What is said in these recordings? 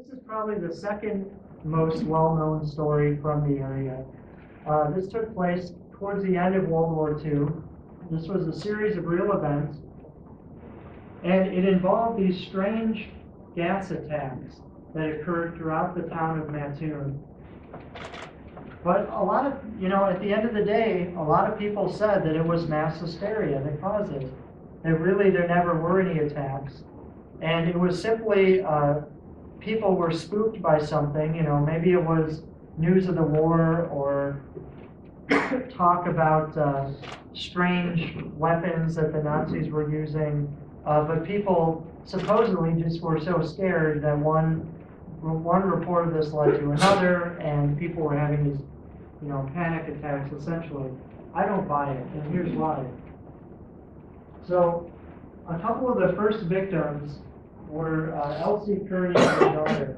This is probably the second most well-known story from the area. This took place towards the end of World War II. This was a series of real events, and it involved these strange gas attacks that occurred throughout the town of Mattoon. But a lot of, at the end of the day, a lot of people said that it was mass hysteria that caused it. That really there never were any attacks. And it was simply people were spooked by something, maybe it was news of the war or talk about strange weapons that the Nazis were using. But people supposedly just were so scared that one report of this led to another, and people were having these, panic attacks essentially. I don't buy it, and here's why. So, a couple of the first victims were Elsie Kearney and her daughter,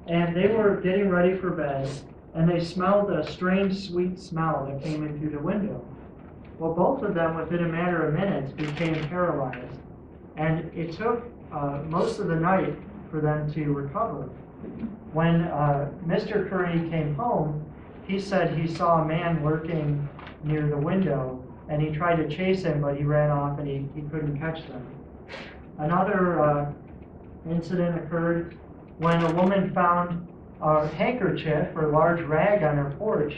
and they were getting ready for bed, and they smelled a strange sweet smell that came in through the window. Well, both of them, within a matter of minutes, became paralyzed, and it took most of the night for them to recover. When Mr. Kearney came home, he said he saw a man lurking near the window, and he tried to chase him, but he ran off and he couldn't catch them. Another incident occurred when a woman found a handkerchief or a large rag on her porch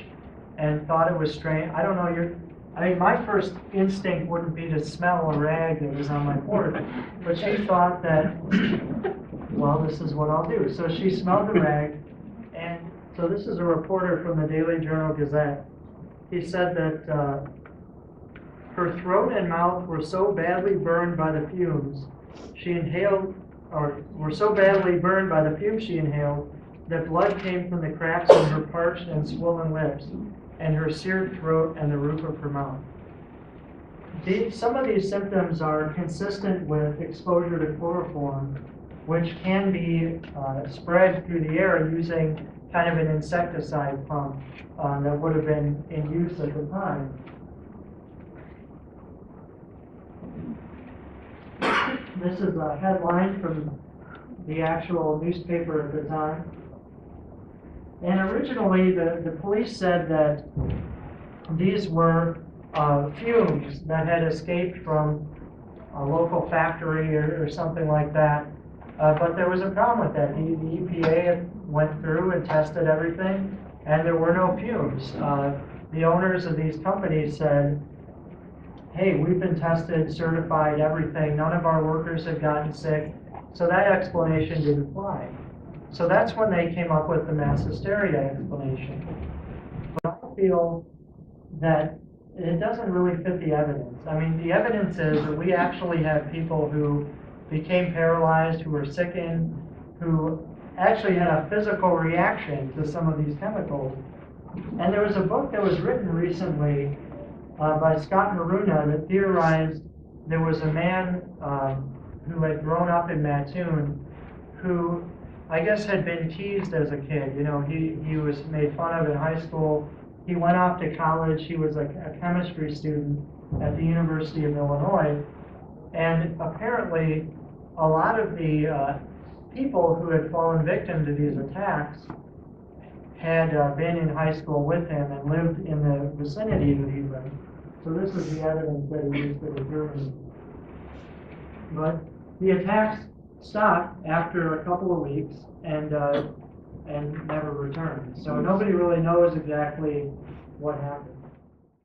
and thought it was strange. I don't know, my first instinct wouldn't be to smell a rag that was on my porch, but she thought that, well, this is what I'll do. So she smelled the rag, and so this is a reporter from the Daily Journal Gazette. He said that her throat and mouth were so badly burned by the fumes she inhaled, or were so badly burned by the fumes she inhaled, that blood came from the cracks in her parched and swollen lips, and her seared throat and the roof of her mouth. Some of these symptoms are consistent with exposure to chloroform, which can be spread through the air using kind of an insecticide pump that would have been in use at the time. This is a headline from the actual newspaper at the time. And originally, the police said that these were fumes that had escaped from a local factory or something like that. But there was a problem with that. The EPA went through and tested everything, and there were no fumes. The owners of these companies said, hey, we've been tested, certified, everything. None of our workers have gotten sick. So that explanation didn't fly. So that's when they came up with the mass hysteria explanation. But I feel that it doesn't really fit the evidence. I mean, the evidence is that we actually have people who became paralyzed, who were sickened, who actually had a physical reaction to some of these chemicals. And there was a book that was written recently by Scott Maruna that theorized there was a man who had grown up in Mattoon who I guess had been teased as a kid. He was made fun of in high school. He went off to college. He was a chemistry student at the University of Illinois. And apparently a lot of the people who had fallen victim to these attacks had been in high school with him and lived in the vicinity that he lived. So this is the evidence that he used to determine. But the attacks stopped after a couple of weeks and never returned. So nobody really knows exactly what happened.